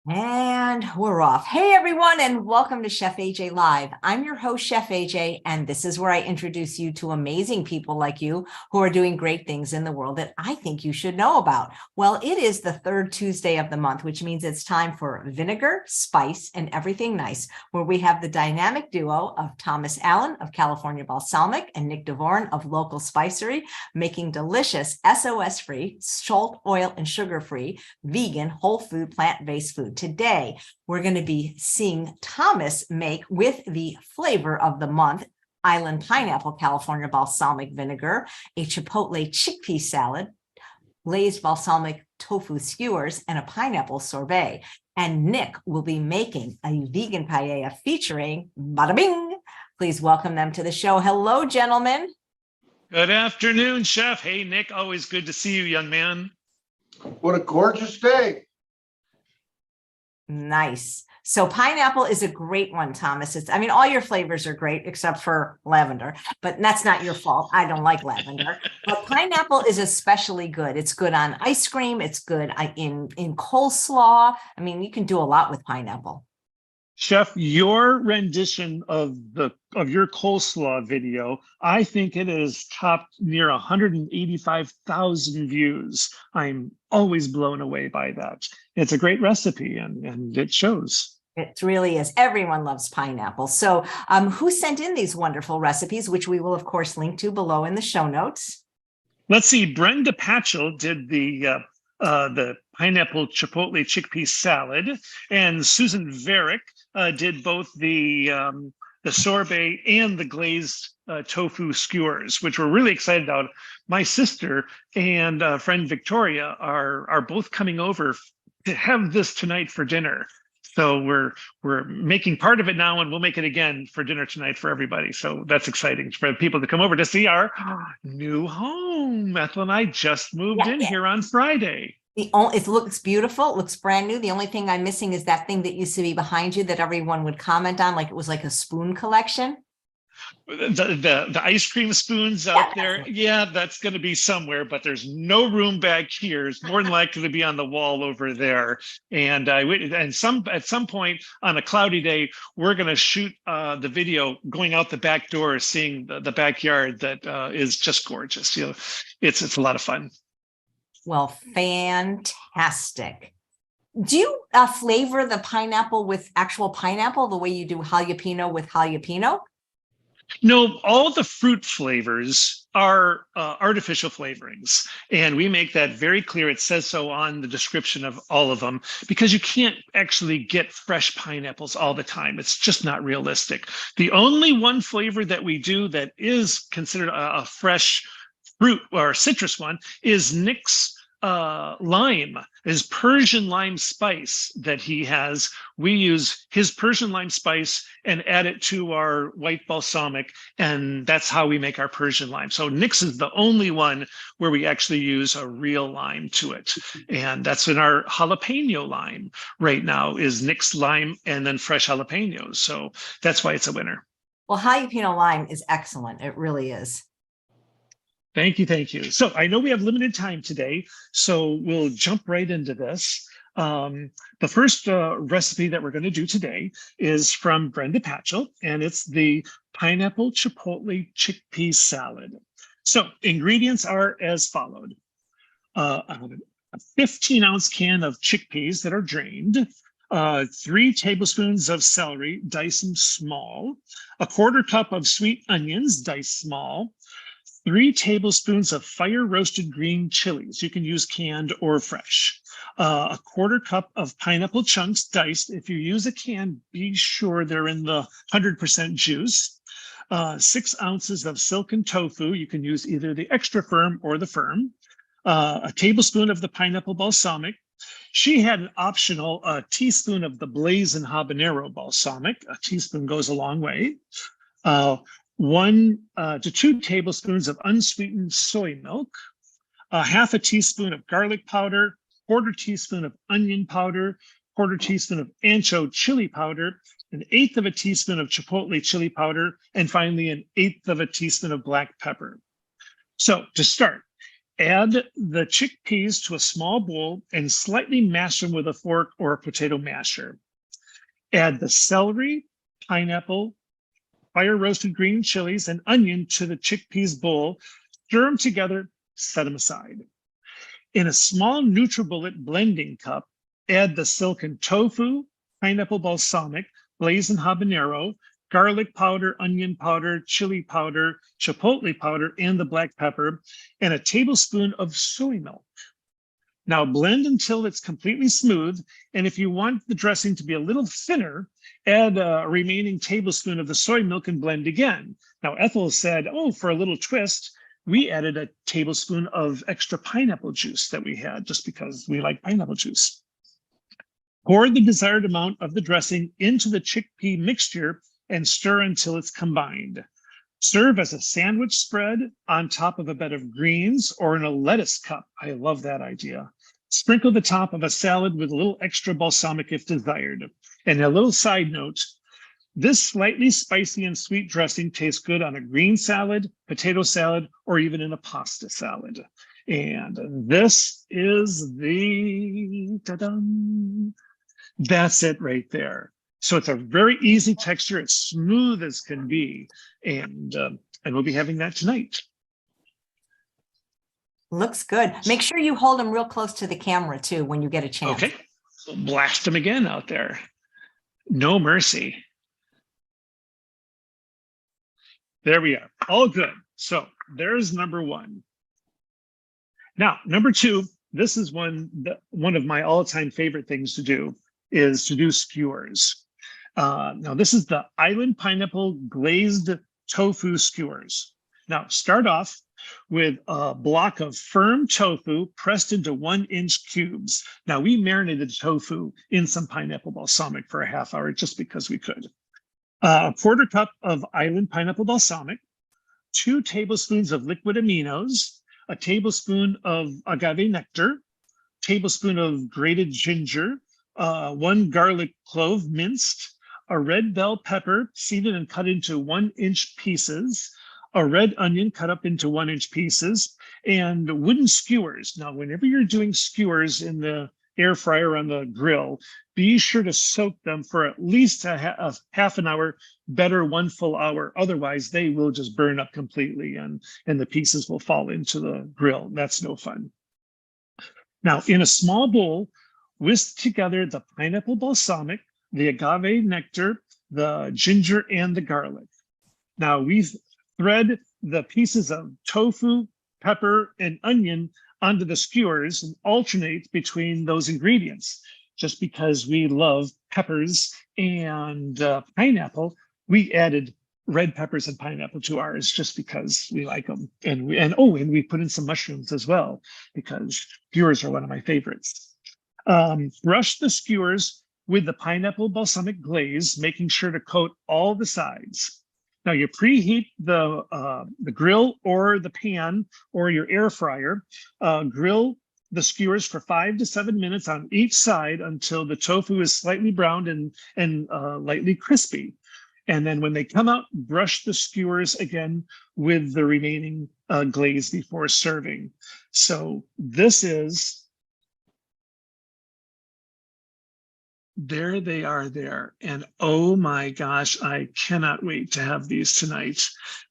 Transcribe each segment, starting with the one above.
And we're off. Hey, everyone, and welcome to Chef AJ Live. I'm your host, Chef AJ, and this is where I introduce you to amazing people like you who are doing great things in the world that I think you should know about. Well, it is the third Tuesday of the month, which means it's time for Vinegar, Spice, and Everything Nice, where we have the dynamic duo of Thomas Allen of California Balsamic and Nick Davoren of local Spicery, making delicious SOS-free, salt, oil, and sugar-free, vegan, whole food, plant-based food. Today, we're going to be seeing Thomas make, with the flavor of the month, Island Pineapple California Balsamic Vinegar, a Chipotle chickpea salad, glazed balsamic tofu skewers, and a pineapple sorbet. And Nick will be making a vegan paella featuring Bada Bing. Please welcome them to the show. Hello, gentlemen. Good afternoon, Chef. Hey, Nick, always good to see you, young man. What a gorgeous day. Nice. So pineapple is a great one, Thomas. All your flavors are great except for lavender, but that's not your fault. I don't like lavender. But pineapple is especially good. It's good on ice cream. It's good in coleslaw. You can do a lot with pineapple. Chef, your rendition of your coleslaw video, I think it is topped near 185,000 views. I'm always blown away by that. It's a great recipe and it shows. It really is. Everyone loves pineapple. So who sent in these wonderful recipes, which we will, of course, link to below in the show notes? Let's see. Brenda Patchell did the pineapple chipotle chickpea salad, and Susan Varick did both the sorbet and the glazed tofu skewers, which we're really excited about. My sister and friend Victoria are both coming over to have this tonight for dinner. So we're making part of it now, and we'll make it again for dinner tonight for everybody. So that's exciting for people to come over to see our new home. Ethel and I just moved in here on Friday. It looks beautiful. It looks brand new. The only thing I'm missing is that thing that used to be behind you that everyone would comment on, like it was like a spoon collection. The ice cream spoons out there. Yeah, that's going to be somewhere, but there's no room back here. It's more than likely to be on the wall over there. And at some point on a cloudy day, we're going to shoot the video going out the back door, seeing the backyard that is just gorgeous. It's a lot of fun. Well, fantastic. Do you flavor the pineapple with actual pineapple the way you do jalapeno with jalapeno? No, all the fruit flavors are artificial flavorings, and we make that very clear. It says so on the description of all of them, because you can't actually get fresh pineapples all the time. It's just not realistic. The only one flavor that we do that is considered a fresh fruit or citrus one is Nick's lime, his Persian lime spice that he has. We use his Persian lime spice and add it to our white balsamic, and that's how we make our Persian lime. So Nick's is the only one where we actually use a real lime to it, and that's in our jalapeno lime right now is Nick's lime and then fresh jalapenos. So that's why it's a winner. Well, jalapeno lime is excellent. It really is. Thank you. Thank you. So I know we have limited time today, so we'll jump right into this. The first recipe that we're going to do today is from Brenda Patchell, and it's the pineapple chipotle chickpea salad. So ingredients are as followed. A 15-ounce can of chickpeas that are drained, 3 tablespoons of celery, diced them small, a 1/4 cup of sweet onions, diced small, 3 tablespoons of fire roasted green chilies. You can use canned or fresh. A 1/4 cup of pineapple chunks diced. If you use a can, be sure they're in the 100% juice. 6 ounces of silken tofu. You can use either the extra firm or the firm. A tablespoon of the pineapple balsamic. She had an optional teaspoon of the blazing habanero balsamic. A teaspoon goes a long way. 1 to 2 tablespoons of unsweetened soy milk, 1/2 teaspoon of garlic powder, 1/4 teaspoon of onion powder, 1/4 teaspoon of ancho chili powder, 1/8 teaspoon of chipotle chili powder, and finally 1/8 teaspoon of black pepper. So to start, Add the chickpeas to a small bowl and slightly mash them with a fork or a potato masher. Add the celery, pineapple, fire roasted green chilies, and onion to the chickpeas bowl. Stir them together, set them aside. In a small NutriBullet blending cup, add the silken tofu, pineapple balsamic, blazing habanero, garlic powder, onion powder, chili powder, chipotle powder, and the black pepper, and a tablespoon of soy milk. Now blend until it's completely smooth, and if you want the dressing to be a little thinner, add a remaining tablespoon of the soy milk and blend again. Now Ethel said, oh, for a little twist, we added a tablespoon of extra pineapple juice that we had just because we like pineapple juice. Pour the desired amount of the dressing into the chickpea mixture and stir until it's combined. Serve as a sandwich spread on top of a bed of greens or in a lettuce cup. I love that idea. Sprinkle the top of a salad with a little extra balsamic if desired. And a little side note, this slightly spicy and sweet dressing tastes good on a green salad, potato salad, or even in a pasta salad. And this is the, ta-dum. That's it right there. So it's a very easy texture. It's smooth as can be. And we'll be having that tonight. Looks good. Make sure you hold them real close to the camera too when you get a chance. Okay, we'll blast them again out there. No mercy. There we are. All good. So there's number one. Now, number two, this is one of my all-time favorite things to do is to do skewers. Now, this is the island pineapple glazed tofu skewers. Now, start off with a block of firm tofu pressed into 1-inch cubes. Now, we marinated the tofu in some pineapple balsamic for a half hour just because we could. A quarter cup of island pineapple balsamic, 2 tablespoons of liquid aminos, a tablespoon of agave nectar, tablespoon of grated ginger, 1 garlic clove minced, a red bell pepper seeded and cut into 1-inch pieces, a red onion cut up into 1-inch pieces, and wooden skewers. Now, whenever you're doing skewers in the air fryer on the grill, be sure to soak them for at least a half an hour, better 1 full hour. Otherwise, they will just burn up completely and the pieces will fall into the grill. That's no fun. Now, in a small bowl, whisk together the pineapple balsamic, the agave nectar, the ginger, and the garlic. Now, we thread the pieces of tofu, pepper, and onion onto the skewers and alternate between those ingredients. Just because we love peppers and pineapple, we added red peppers and pineapple to ours just because we like them. And we put in some mushrooms as well because skewers are one of my favorites. Brush the skewers with the pineapple balsamic glaze, making sure to coat all the sides. Now you preheat the grill or the pan or your air fryer. Grill the skewers for 5 to 7 minutes on each side until the tofu is slightly browned and lightly crispy. And then when they come out, brush the skewers again with the remaining glaze before serving. So this is, there they are there. And oh my gosh, I cannot wait to have these tonight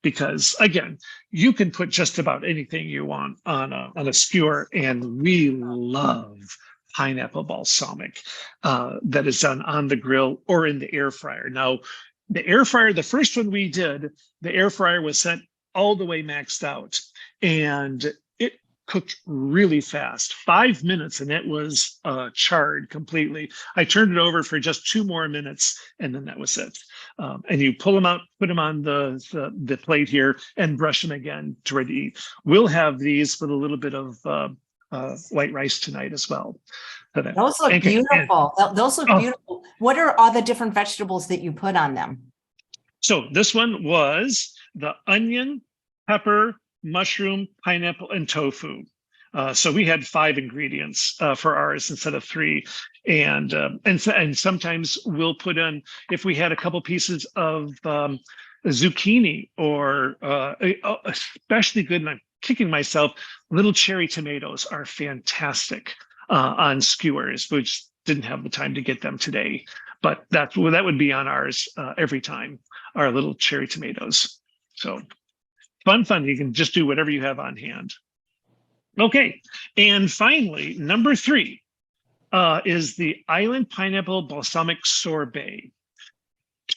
because again, you can put just about anything you want on a skewer, and we love pineapple balsamic that is done on the grill or in the air fryer. Now, the air fryer, the first one we did, the air fryer was set all the way maxed out and it cooked really fast, 5 minutes, and it was charred completely. I turned it over for just 2 more minutes and then that was it. And you pull them out, put them on the plate here and brush them again to ready to eat. We'll have these with a little bit of white rice tonight as well. Those look beautiful. Those look beautiful. What are all the different vegetables that you put on them? So this one was the onion, pepper, mushroom, pineapple, and tofu. So we had 5 ingredients for ours instead of 3. And sometimes we'll put in, if we had a couple pieces of zucchini or especially good, and I'm kicking myself. Little cherry tomatoes are fantastic on skewers, which didn't have the time to get them today, but that would be on ours every time, our little cherry tomatoes. So fun. You can just do whatever you have on hand. Okay, and finally, number 3 is the island pineapple balsamic sorbet.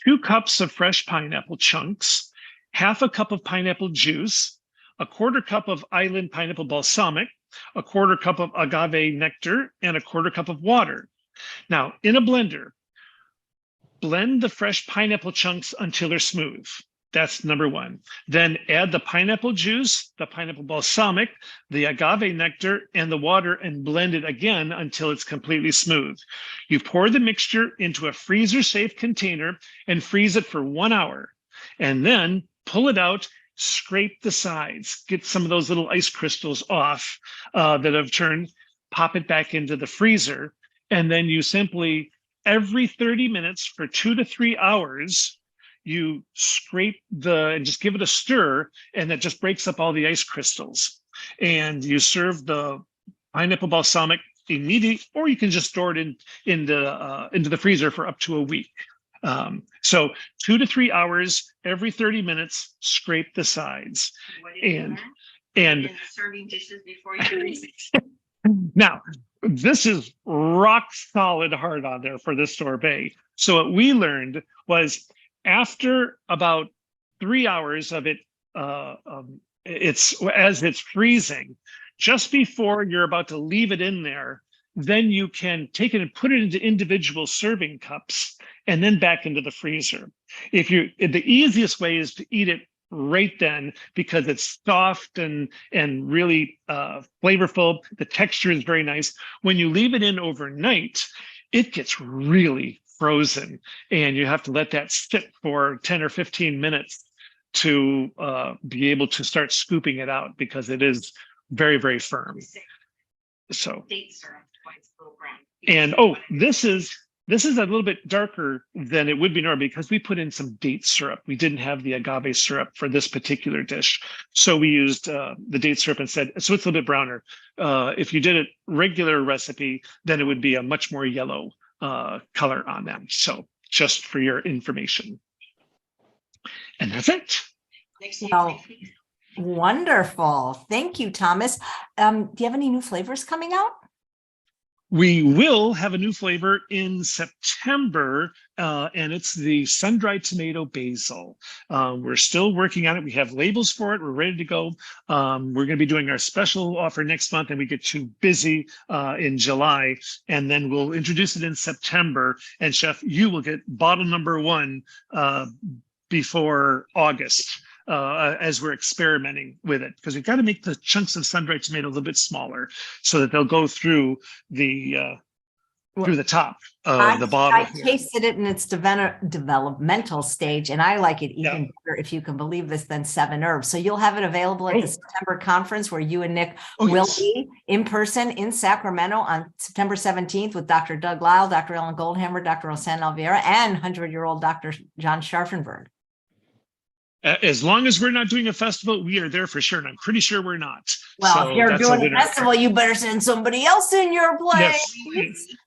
2 cups of fresh pineapple chunks, half a cup of pineapple juice, a 1/4 cup of island pineapple balsamic, a 1/4 cup of agave nectar, and a 1/4 cup of water. Now, in a blender, blend the fresh pineapple chunks until they're smooth. That's number 1. Then add the pineapple juice, the pineapple balsamic, the agave nectar, and the water and blend it again until it's completely smooth. You pour the mixture into a freezer-safe container and freeze it for 1 hour. And then pull it out, scrape the sides, get some of those little ice crystals off that have turned, pop it back into the freezer. And then you simply, every 30 minutes for 2 to 3 hours, you scrape and just give it a stir, and that just breaks up all the ice crystals. And you serve the pineapple balsamic immediately, or you can just store it into the freezer for up to a week. So 2 to 3 hours, every 30 minutes, scrape the sides. And serving dishes before you now, this is rock solid hard on there for this sorbet. So what we learned was, after about 3 hours of it, as it's freezing, just before you're about to leave it in there, then you can take it and put it into individual serving cups and then back into the freezer. The easiest way is to eat it right then, because it's soft and really flavorful. The texture is very nice. When you leave it in overnight, it gets really frozen, and you have to let that sit for 10 or 15 minutes to be able to start scooping it out, because it is very, very firm. So, date syrup, twice a little brown. and this is a little bit darker than it would be normally, because we put in some date syrup. We didn't have the agave syrup for this particular dish, so we used the date syrup instead. So it's a little bit browner. If you did a regular recipe, then it would be a much more yellow color on them. So just for your information. And that's it. Oh, wonderful. Thank you, Thomas. Do you have any new flavors coming out? We will have a new flavor in September, and it's the sun-dried tomato basil. We're still working on it. We have labels for it. We're ready to go. We're going to be doing our special offer next month, and we get too busy in July, and then we'll introduce it in September. And Chef, you will get bottle number 1 before August. As we're experimenting with it, because we've got to make the chunks of sun-dried tomato a little bit smaller so that they'll go through the top of the bottle. I tasted it in its developmental stage, and I like it even better, if you can believe this, than 7 herbs. So you'll have it available at the September conference, where you and Nick will be in person in Sacramento on September 17th with Dr. Doug Lyle, Dr. Ellen Goldhammer, Dr. Rosanne Alviera, and 100-year-old Dr. John Scharfenberg. As long as we're not doing a festival, we are there for sure. And I'm pretty sure we're not. Well, so if you're doing a festival, you better send somebody else in your place.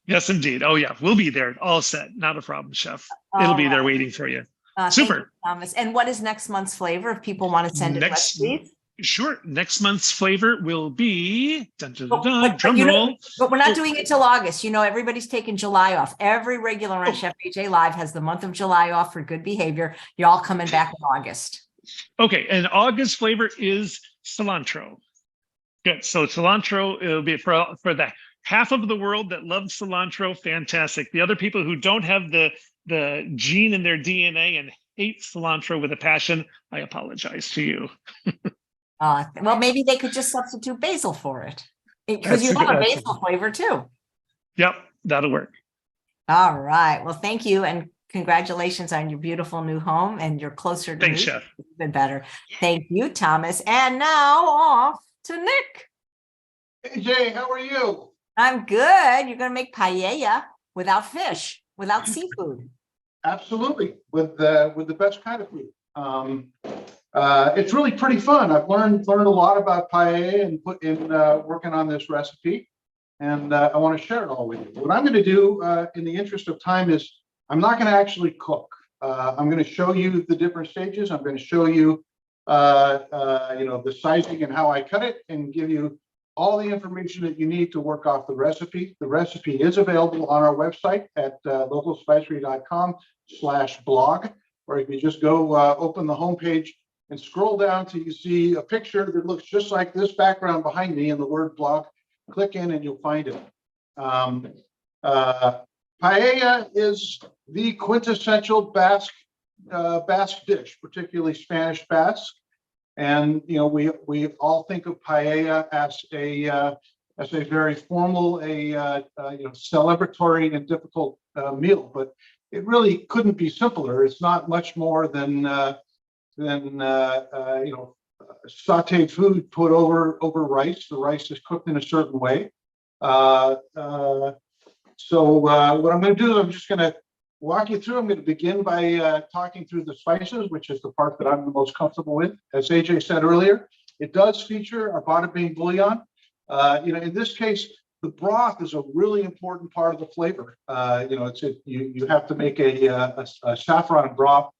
Yes, indeed. Oh, yeah. We'll be there. All set. Not a problem, Chef. It'll be there waiting for you. Super. Thank you, Thomas. And what is next month's flavor, if people want to send it recipes? Sure. Next month's flavor will be drum roll. But we're not doing it till August. You know, everybody's taking July off. Every regular on Chef AJ Live has the month of July off for good behavior. You're all coming back in August. Okay. And August flavor is cilantro. Good. So cilantro, it'll be for the half of the world that loves cilantro. Fantastic. The other people who don't have the gene in their DNA and hate cilantro with a passion, I apologize to you. Well, maybe they could just substitute basil for it, because you have a basil flavor too. Yep, that'll work. All right. Well, thank you, and congratulations on your beautiful new home, and you're closer to Thanks, me. Chef. Even better. Thank you, Thomas. And now off to Nick. Hey, Jay, how are you? I'm good. You're going to make paella without fish, without seafood. Absolutely, with the best kind of food. It's really pretty fun. I've learned a lot about paella and put in working on this recipe, and I want to share it all with you. What I'm going to do, in the interest of time, is I'm not going to actually cook. I'm going to show you the different stages. I'm going to show you, the sizing and how I cut it, and give you all the information that you need to work off the recipe. The recipe is available on our website at localspicery.com/blog, or if you just go open the homepage and scroll down till you see a picture that looks just like this background behind me and the word blog. Click in and you'll find it. Paella is the quintessential Basque dish, particularly Spanish Basque. And we all think of paella as a very formal, celebratory and difficult meal, but it really couldn't be simpler. It's not much more than sautéed food put over rice. The rice is cooked in a certain way. So what I'm going to do is I'm just going to walk you through. I'm going to begin by talking through the spices, which is the part that I'm the most comfortable with. As AJ said earlier, it does feature our Bada bouillon. In this case, the broth is a really important part of the flavor. You have to make a saffron broth,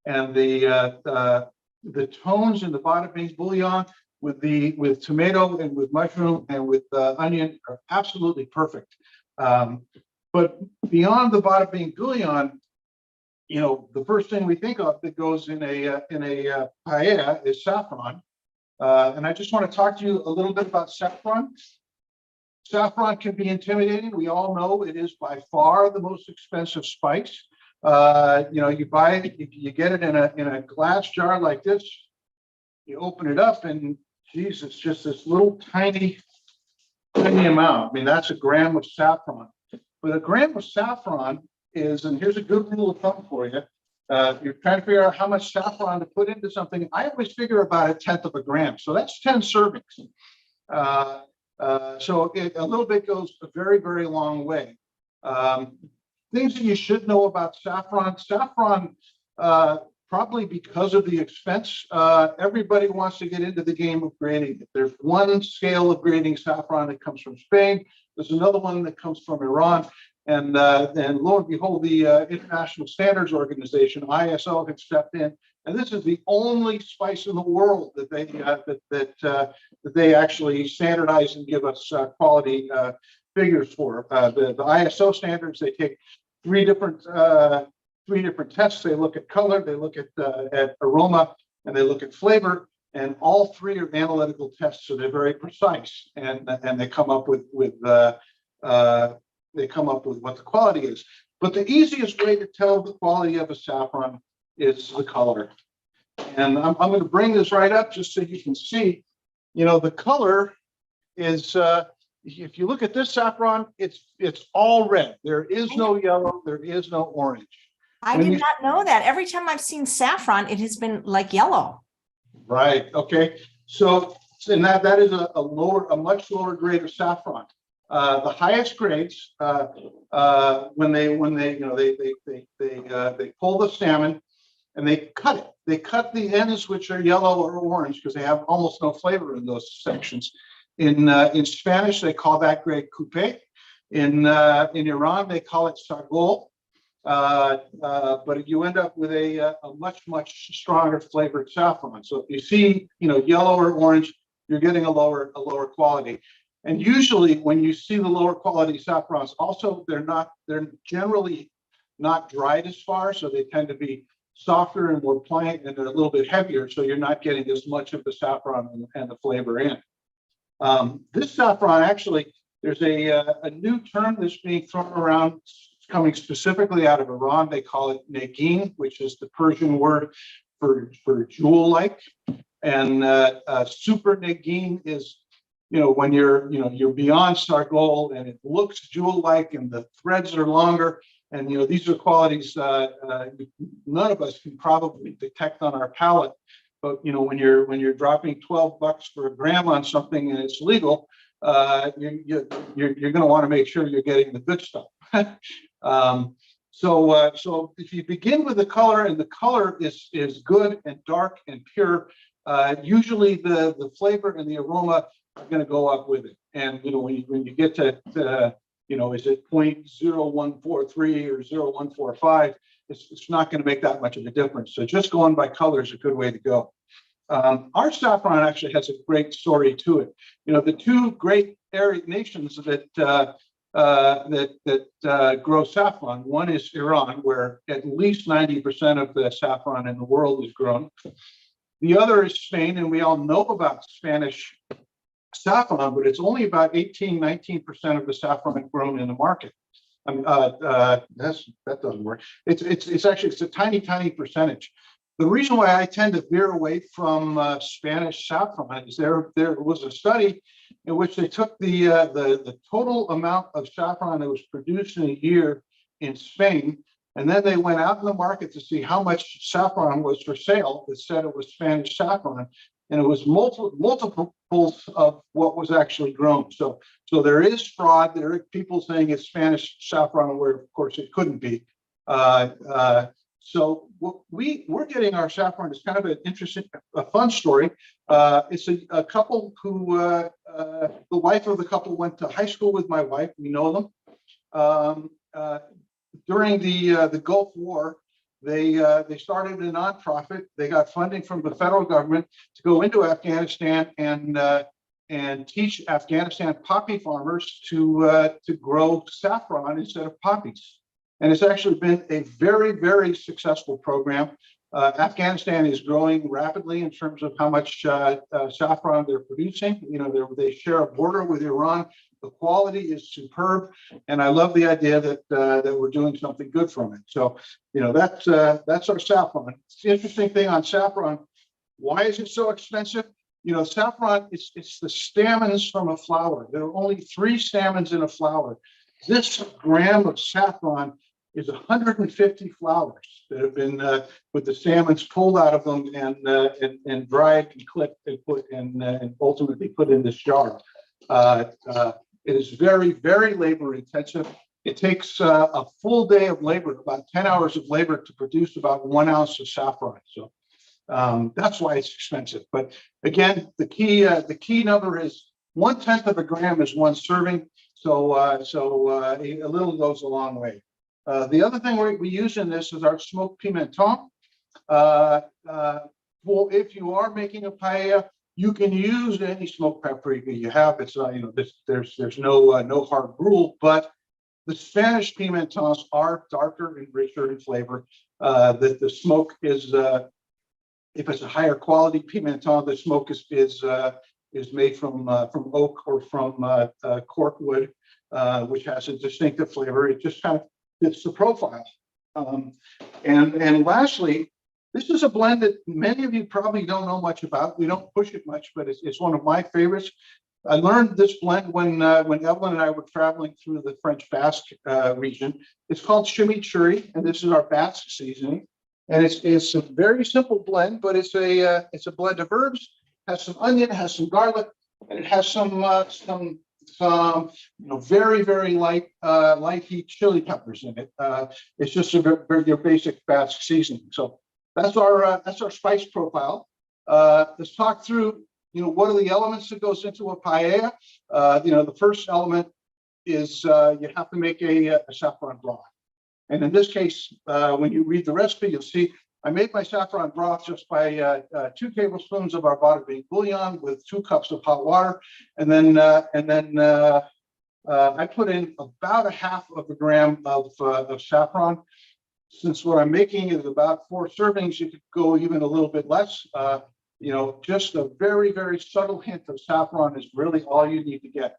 and the tones in the Bada bouillon with tomato and with mushroom and with onion are absolutely perfect. But beyond the Bada bouillon, the first thing we think of that goes in a paella is saffron. And I just want to talk to you a little bit about saffron. Saffron can be intimidating. We all know it is by far the most expensive spice. You buy it, you get it in a glass jar like this. You open it up, and geez, it's just this little tiny amount. I mean, that's a gram of saffron. But a gram of saffron is, and here's a good rule of thumb for you. You're trying to figure out how much saffron to put into something. I always figure about 1/10 of a gram. So that's 10 servings. So a little bit goes a very, very long way. Things that you should know about saffron. Saffron, probably because of the expense, everybody wants to get into the game of grading it. There's one scale of grading saffron that comes from Spain. There's another one that comes from Iran. And lo and behold, the International Standards Organization, ISO, had stepped in. And this is the only spice in the world that they actually standardize and give us quality figures for. The ISO standards, they take three different tests. They look at color, they look at aroma, and they look at flavor. And all three are analytical tests, so they're very precise, and they come up with what the quality is. But the easiest way to tell the quality of a saffron is the color. And I'm going to bring this right up just so you can see. The color is. If you look at this saffron, it's all red. There is no yellow. There is no orange. I did not know that. Every time I've seen saffron, it has been like yellow. Right. Okay. So, and that is a much lower grade of saffron. The highest grades, when they pull the salmon and they cut it. They cut the ends, which are yellow or orange, because they have almost no flavor in those sections. In Spanish, they call that grade coupe. In Iran, they call it sargol. But you end up with a much stronger flavored saffron. So if you see, yellow or orange, you're getting a lower quality. And usually, when you see the lower quality saffrons, also they're generally not dried as far, so they tend to be softer and more pliant, and they're a little bit heavier, so you're not getting as much of the saffron and the flavor in. This saffron, actually, there's a new term that's being thrown around, coming specifically out of Iran. They call it Negin, which is the Persian word for jewel-like. And super Negin is, when you're beyond sargol and it looks jewel-like and the threads are longer. And these are qualities none of us can probably detect on our palate. But when you're dropping $12 for a gram on something and it's legal, you're going to want to make sure you're getting the good stuff. So if you begin with the color, and the color is good and dark and pure, usually the flavor and the aroma are going to go up with it. And when you get to is it 0.0143 or 0.145, it's not going to make that much of a difference. So just going by color is a good way to go. Our saffron actually has a great story to it. The two great nations that grow saffron. One is Iran, where at least 90% of the saffron in the world is grown. The other is Spain, and we all know about Spanish saffron, but it's only about 19% of the saffron grown in the market. That doesn't work. It's actually a tiny percentage. The reason why I tend to veer away from Spanish saffron is there was a study in which they took the total amount of saffron that was produced in a year in Spain, and then they went out in the market to see how much saffron was for sale. That said it was Spanish saffron, and it was multiples of what was actually grown. So there is fraud. There are people saying it's Spanish saffron, where of course it couldn't be. So we're getting our saffron is kind of an interesting, a fun story. It's a couple who, the wife of the couple went to high school with my wife. We know them. During the Gulf War, they started a nonprofit. They got funding from the federal government to go into Afghanistan and teach Afghanistan poppy farmers to grow saffron instead of poppies. And it's actually been a very successful program. Afghanistan is growing rapidly in terms of how much saffron they're producing. They share a border with Iran. The quality is superb, and I love the idea that we're doing something good from it. So, that's our saffron. The interesting thing on saffron, why is it so expensive? Saffron, it's the stamens from a flower. There are only 3 stamens in a flower. This gram of saffron is 150 flowers that have been with the stamens pulled out of them and dried and clipped and put and ultimately put in this jar. It is very labor intensive. It takes a full day of labor, about 10 hours of labor, to produce about 1 ounce of saffron. So that's why it's expensive. But again, the key number is 1/10 of a gram is 1 serving. So a little goes a long way. The other thing we use in this is our smoked pimenton. Well, if you are making a paella, you can use any smoked paprika you have. It's there's no hard rule, but the Spanish pimentons are darker and richer in flavor. The smoke is if it's a higher quality pimenton, the smoke is made from oak or from cork wood, which has a distinctive flavor. It just kind of fits the profile. And lastly, this is a blend that many of you probably don't know much about. We don't push it much, but it's one of my favorites. I learned this blend when Evelyn and I were traveling through the French Basque region. It's called chimichurri, and this is our Basque seasoning. And it's a very simple blend, but it's a blend of herbs. Has some onion, has some garlic, and it has some very light heat chili peppers in it. It's just your basic Basque seasoning. So that's our spice profile. Let's talk through what are the elements that goes into a paella. The first element is you have to make a saffron broth. And in this case, when you read the recipe, you'll see I made my saffron broth just by 2 tablespoons of our Bada bouillon with 2 cups of hot water, and then I put in about 1/2 gram of saffron. Since what I'm making is about 4 servings, you could go even a little bit less. Just a very subtle hint of saffron is really all you need to get.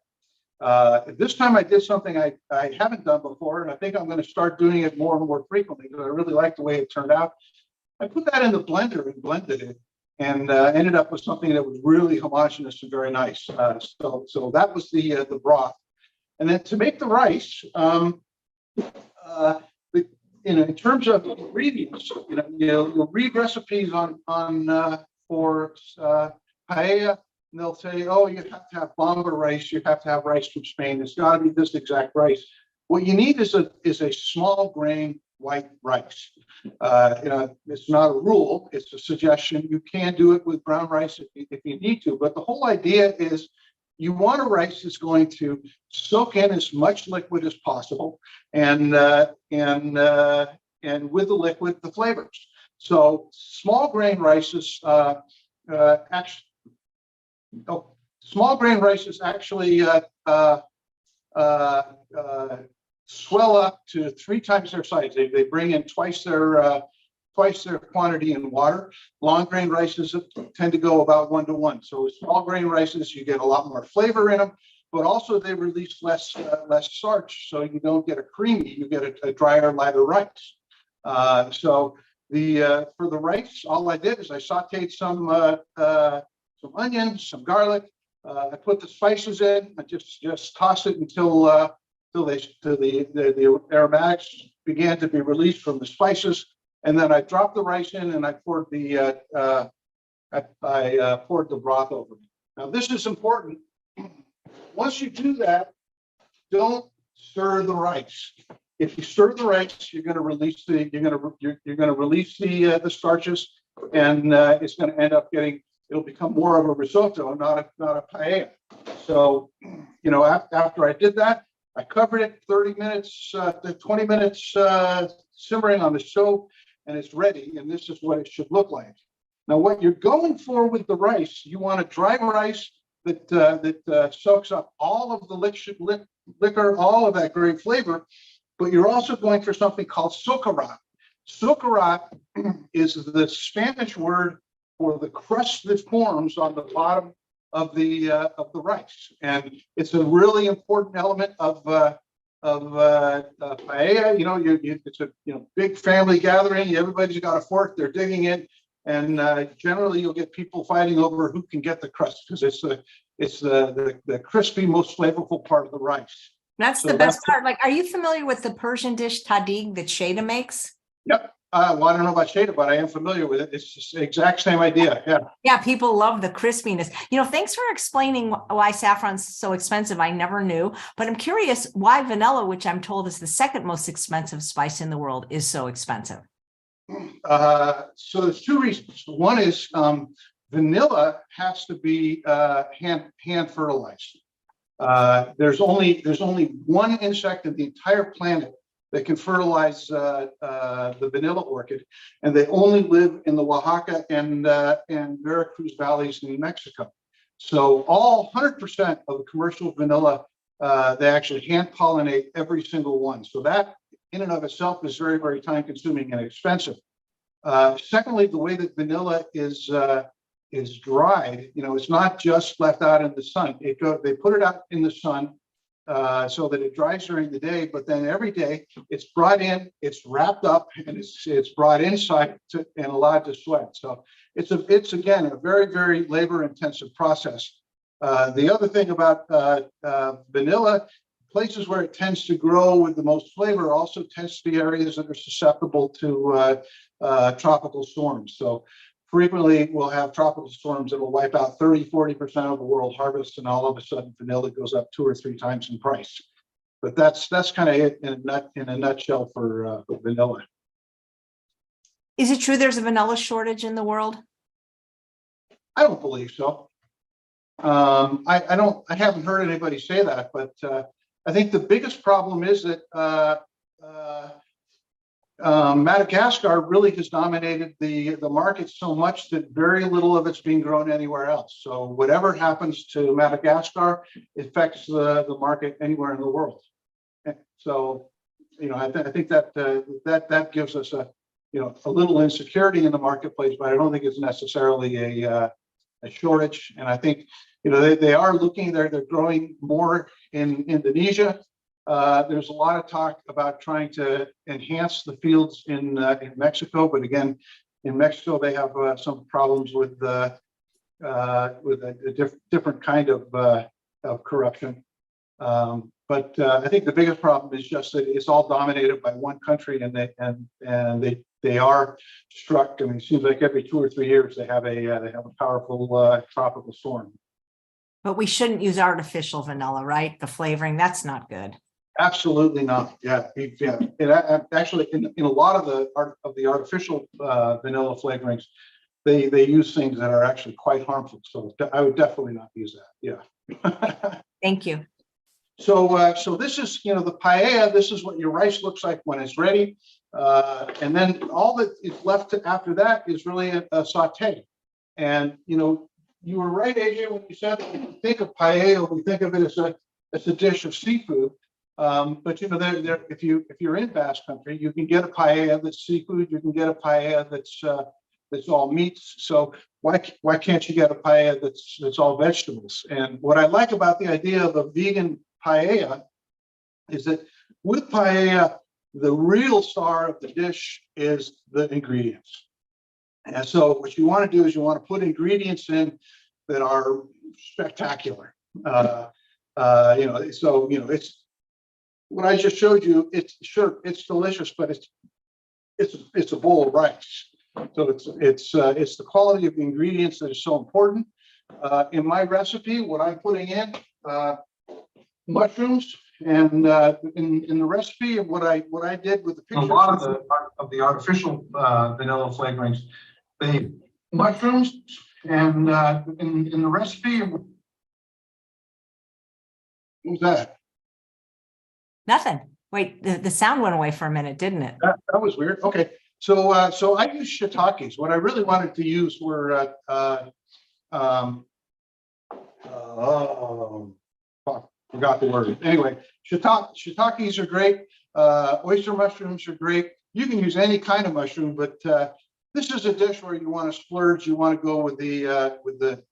This time I did something I haven't done before, and I think I'm going to start doing it more and more frequently because I really like the way it turned out. I put that in the blender and blended it, and ended up with something that was really homogeneous and very nice. So that was the broth. And then to make the rice, in terms of ingredients, you'll read recipes for paella, and they'll say, oh, you have to have bomba rice, you have to have rice from Spain. It's got to be this exact rice. What you need is a small grain white rice. It's not a rule, it's a suggestion. You can do it with brown rice if you need to, but the whole idea is you want a rice that's going to soak in as much liquid as possible, and with the liquid, the flavors. So small grain rices actually swell up to 3 times their size. They bring in twice their quantity in water. Long grain rices tend to go about 1 to 1. So with small grain rices, you get a lot more flavor in them, but also they release less starch, so you don't get a creamy. You get a drier, lighter rice. So for the rice, all I did is I sautéed some onions, some garlic. I put the spices in. I just tossed it until the aromatics began to be released from the spices, and then I dropped the rice in and I poured the broth over it. Now this is important. Once you do that, don't stir the rice. If you stir the rice, you're going to release the starches, and it's going to end up it'll become more of a risotto, not a paella. So, after I did that, I covered it 30 minutes to 20 minutes simmering on the stove, and it's ready. And this is what it should look like. Now, what you're going for with the rice, you want a dry rice that soaks up all of the liquor, all of that great flavor, but you're also going for something called socarrat. Socarrat is the Spanish word for the crust that forms on the bottom of the rice, and it's a really important element of paella. It's a big family gathering. Everybody's got a fork. They're digging in, and generally you'll get people fighting over who can get the crust, because it's the crispy, most flavorful part of the rice. That's the best part. Like, are you familiar with the Persian dish tahdig that Shada makes? Yep. Well, I don't know about Shada, but I am familiar with it. It's just the exact same idea. Yeah. Yeah, people love the crispiness. Thanks for explaining why saffron's so expensive. I never knew, but I'm curious why vanilla, which I'm told is the second most expensive spice in the world, is so expensive. So there's 2 reasons. One is vanilla has to be hand fertilized. There's only one insect in the entire planet that can fertilize the vanilla orchid, and they only live in the Oaxaca and Veracruz valleys in New Mexico. So all 100% of the commercial vanilla, they actually hand pollinate every single one. So that in and of itself is very, very time consuming and expensive. Secondly, the way that vanilla is dried, it's not just left out in the sun. They put it out in the sun so that it dries during the day, but then every day it's brought in, it's wrapped up, and it's brought inside and allowed to sweat. So it's again a very, very labor intensive process. The other thing about vanilla, places where it tends to grow with the most flavor also tends to be areas that are susceptible to tropical storms. So frequently we'll have tropical storms that will wipe out 30–40% of the world harvest, and all of a sudden vanilla goes up 2 or 3 times in price. But that's kind of it in a nutshell for vanilla. Is it true there's a vanilla shortage in the world? I don't believe so. I haven't heard anybody say that, but I think the biggest problem is that Madagascar really has dominated the market so much that very little of it's being grown anywhere else. So whatever happens to Madagascar affects the market anywhere in the world. So, I think that gives us a little insecurity in the marketplace, but I don't think it's necessarily a shortage. And I think they are looking. They're growing more in Indonesia. There's a lot of talk about trying to enhance the fields in Mexico, but again, in Mexico they have some problems with a different kind of corruption. But I think the biggest problem is just that it's all dominated by one country, and they are struck. I mean, it seems like every 2 or 3 years they have a powerful tropical storm. But we shouldn't use artificial vanilla, right? The flavoring, that's not good. Absolutely not. Yeah, yeah. Actually, in a lot of the artificial vanilla flavorings, they use things that are actually quite harmful. So I would definitely not use that. Yeah. Thank you. So this is, the paella. This is what your rice looks like when it's ready, and then all that is left after that is really a saute. And you were right, AJ, when you said that when we think of paella, we think of it as a dish of seafood. But if you're in Basque Country, you can get a paella that's seafood. You can get a paella that's all meats. So why can't you get a paella that's all vegetables? And what I like about the idea of a vegan paella is that with paella, the real star of the dish is the ingredients. And so what you want to do is you want to put ingredients in that are spectacular. It's what I just showed you. It's delicious, but it's a bowl of rice. So it's the quality of the ingredients that is so important. In my recipe, what I'm putting in mushrooms, and in the recipe of what I did with the pictures, a lot of the artificial vanilla flavorings, the mushrooms, and in the recipe, what was that? Nothing. Wait, the sound went away for a minute, didn't it? That was weird. Okay, so I used shiitakes. What I really wanted to use were forgot the word. Anyway, shiitakes are great. Oyster mushrooms are great. You can use any kind of mushroom, but this is a dish where you want to splurge. You want to go with the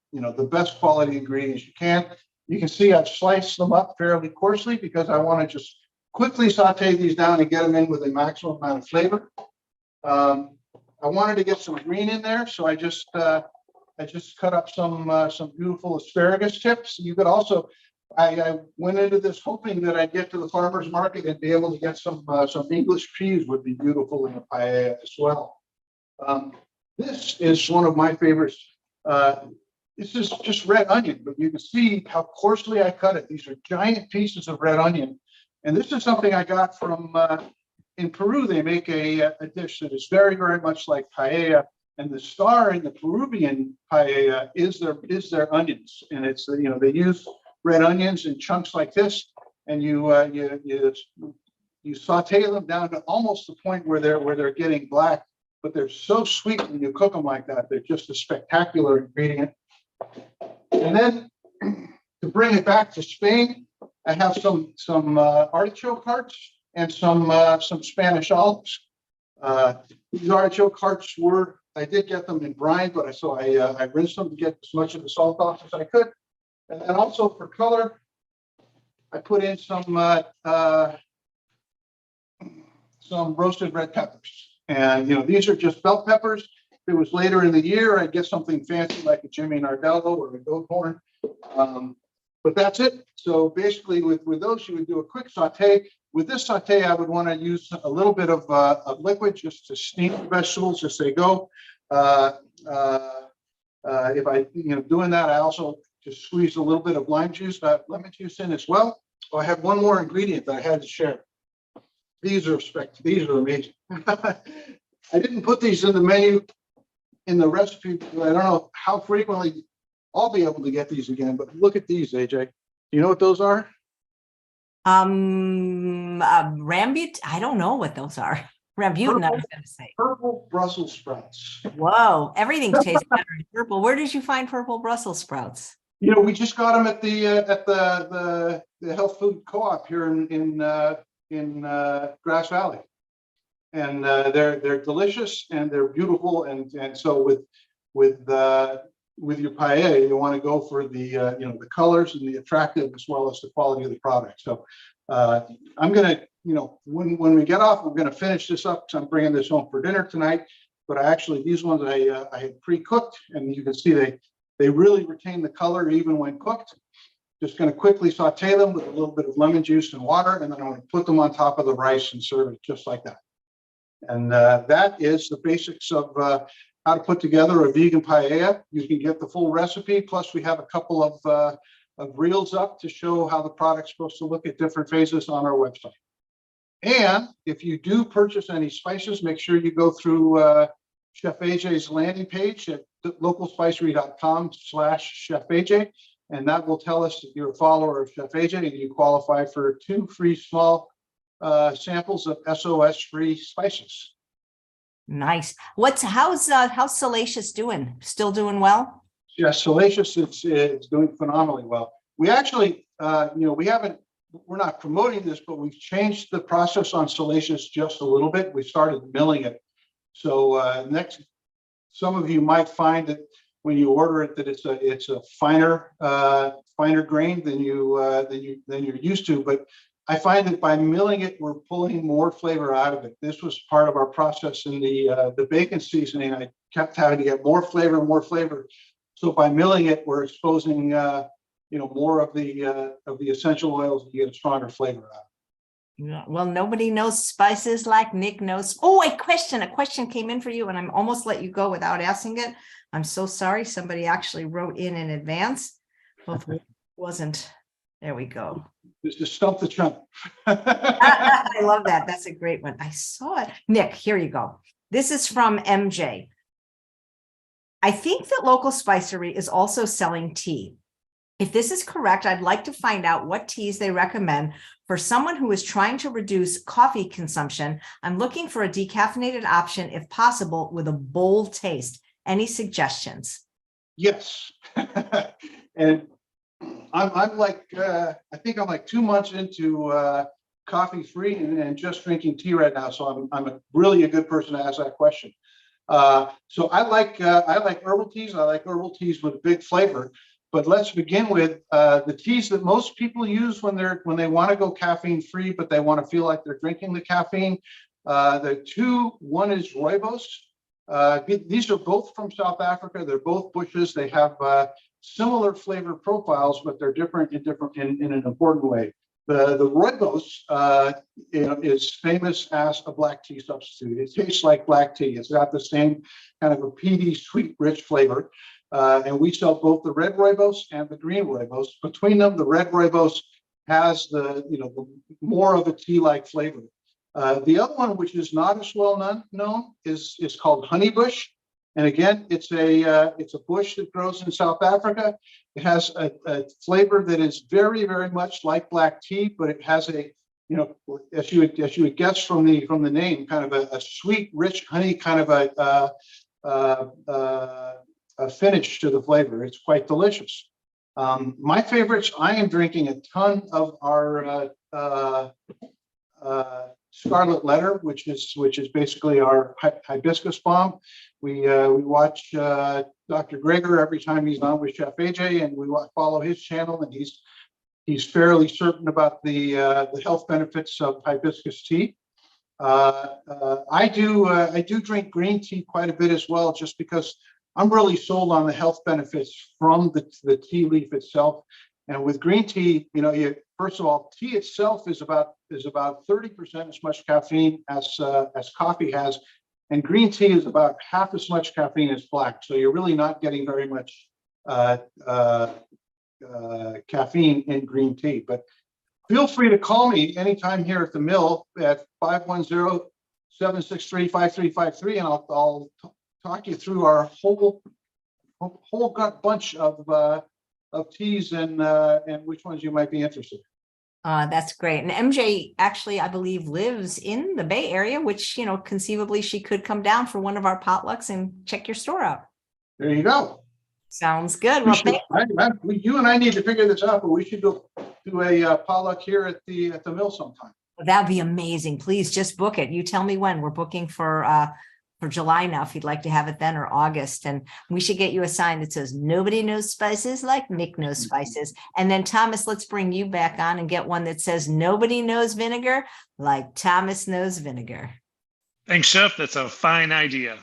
best quality ingredients you can. You can see I've sliced them up fairly coarsely because I want to just quickly saute these down and get them in with a maximum amount of flavor. I wanted to get some green in there, so I just cut up some beautiful asparagus tips. You could also, I went into this hoping that I'd get to the farmer's market and be able to get some English peas would be beautiful in a paella as well. This is one of my favorites. This is just red onion, but you can see how coarsely I cut it. These are giant pieces of red onion. And this is something I got from, in Peru, they make a dish that is very, very much like paella. And the star in the Peruvian paella is their onions. And it's, they use red onions in chunks like this. And you saute them down to almost the point where they're getting black, but they're so sweet when you cook them like that. They're just a spectacular ingredient. And then to bring it back to Spain, I have some artichoke hearts and some Spanish olives. These artichoke hearts I did get them in brine, but I rinsed them to get as much of the salt off as I could. And then also for color, I put in some roasted red peppers. And these are just bell peppers. If it was later in the year, I'd get something fancy like a Jimmy Nardello or a goat horn. But that's it. So basically with those, you would do a quick saute. With this saute, I would want to use a little bit of liquid just to steam the vegetables as they go. If I, doing that, I also just squeeze a little bit of lemon juice in as well. Oh, I have one more ingredient that I had to share. These are amazing. I didn't put these in the menu in the recipe because I don't know how frequently I'll be able to get these again, but look at these, AJ. Do you know what those are? Rambut. I don't know what those are. Rambutan, I was going to say. Purple Brussels sprouts. Whoa, everything tastes better in purple. Where did you find purple Brussels sprouts? We just got them at the health food co-op here in Grass Valley, and they're delicious and they're beautiful. And so with your paella, you want to go for the the colors and the attractive as well as the quality of the product. So I'm gonna when we get off, we're gonna finish this up because I'm bringing this home for dinner tonight. But these ones I had pre-cooked, and you can see they really retain the color even when cooked. Just going to quickly saute them with a little bit of lemon juice and water, and then I'm going to put them on top of the rice and serve it just like that. And that is the basics of how to put together a vegan paella. You can get the full recipe. Plus, we have a couple of reels up to show how the product's supposed to look at different phases on our website. And if you do purchase any spices, make sure you go through Chef AJ's landing page at localspicery.com/Chef AJ, and that will tell us that you're a follower of Chef AJ and you qualify for 2 free small samples of SOS-free spices. Nice. How's Sel-acious doing? Still doing well? Yes, Sel-acious it's doing phenomenally well. We actually, we're not promoting this, but we've changed the process on Sel-acious just a little bit. We started milling it. So some of you might find that when you order it that it's a finer grain than you're used to. But I find that by milling it, we're pulling more flavor out of it. This was part of our process in the bacon seasoning. I kept having to get more flavor. So by milling it, we're exposing more of the essential oils, and you get a stronger flavor out. Yeah, well, nobody knows spices like Nick knows. Oh, a question came in for you, and I'm almost let you go without asking it. I'm so sorry. Somebody actually wrote in advance. Hopefully it wasn't. There we go. This is Stump the Chump. I love that. That's a great one. I saw it. Nick, here you go. This is from MJ. I think that local spicery is also selling tea. If this is correct, I'd like to find out what teas they recommend for someone who is trying to reduce coffee consumption. I'm looking for a decaffeinated option, if possible, with a bold taste. Any suggestions? Yes. And I'm like, I think I'm like 2 months into coffee free and just drinking tea right now. So I'm really a good person to ask that question. So I like herbal teas. I like herbal teas with a big flavor. But let's begin with the teas that most people use when they want to go caffeine free, but they want to feel like they're drinking the caffeine. One is rooibos. These are both from South Africa. They're both bushes. They have similar flavor profiles, but they're different in an important way. The rooibos is famous as a black tea substitute. It tastes like black tea. It's got the same kind of a peaty, sweet, rich flavor. And we sell both the red rooibos and the green rooibos. Between them, the red rooibos has the more of a tea-like flavor. The other one, which is not as well known, is called honeybush. And again, it's a bush that grows in South Africa. It has a flavor that is very, very much like black tea, but it has as you would guess from the name, kind of a sweet, rich honey kind of a finish to the flavor. It's quite delicious. My favorites, I am drinking a ton of our scarlet letter, which is basically our hibiscus balm. We watch Dr. Greger every time he's on with Chef AJ, and we follow his channel, and he's fairly certain about the health benefits of hibiscus tea. I do drink green tea quite a bit as well, just because I'm really sold on the health benefits from the tea leaf itself. And with green tea, first of all, tea itself is about 30% as much caffeine as coffee has, and green tea is about half as much caffeine as black. So you're really not getting very much caffeine in green tea. But feel free to call me anytime here at the mill at 510-763-5353, and I'll talk you through our whole bunch of teas and which ones you might be interested in. That's great. And MJ actually, I believe, lives in the Bay Area, which, conceivably she could come down for one of our potlucks and check your store out. There you go. Sounds good. Well, you and I need to figure this out, but we should go do a potluck here at the mill sometime. That'd be amazing. Please just book it. You tell me when. We're booking for July now, if you'd like to have it then, or August. And we should get you a sign that says, nobody knows spices like Nick knows spices. And then Thomas, let's bring you back on and get one that says, nobody knows vinegar like Thomas knows vinegar. Thanks, Chef. That's a fine idea.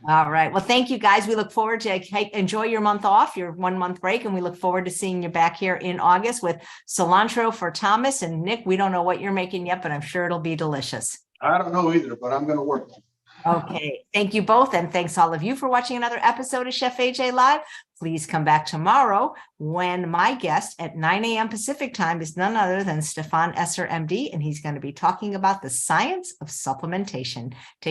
All right. Well, thank you, guys. We look forward to enjoy your month off, your 1 month break. And we look forward to seeing you back here in August with cilantro for Thomas. And Nick, we don't know what you're making yet, but I'm sure it'll be delicious. I don't know either, but I'm going to work on it. Okay, thank you both. And thanks all of you for watching another episode of Chef AJ Live. Please come back tomorrow when my guest at 9 a.m. Pacific time is none other than Stefan Esser, MD, and he's going to be talking about the science of supplementation. Take